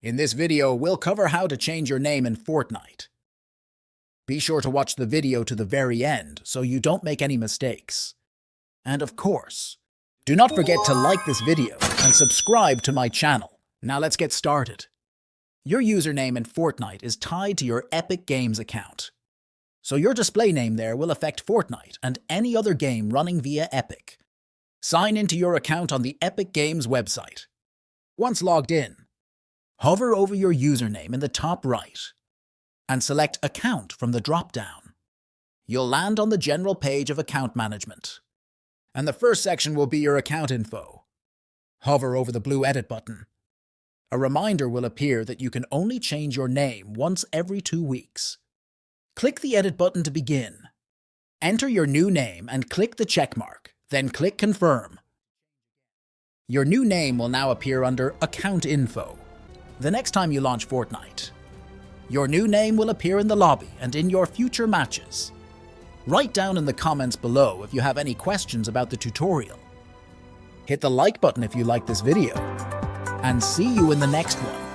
In this video, we'll cover how to change your name in Fortnite. Be sure to watch the video to the very end so you don't make any mistakes. And of course, do not forget to like this video and subscribe to my channel. Now let's get started. Your username in Fortnite is tied to your Epic Games account. So your display name there will affect Fortnite and any other game running via Epic. Sign into your account on the Epic Games website. Once logged in, hover over your username in the top right and select Account from the drop-down. You'll land on the general page of Account Management, and the first section will be your account info. Hover over the blue Edit button. A reminder will appear that you can only change your name once every 2 weeks. Click the Edit button to begin. Enter your new name and click the checkmark, then click Confirm. Your new name will now appear under Account Info. The next time you launch Fortnite, your new name will appear in the lobby and in your future matches. Write down in the comments below if you have any questions about the tutorial. Hit the like button if you like this video, and see you in the next one.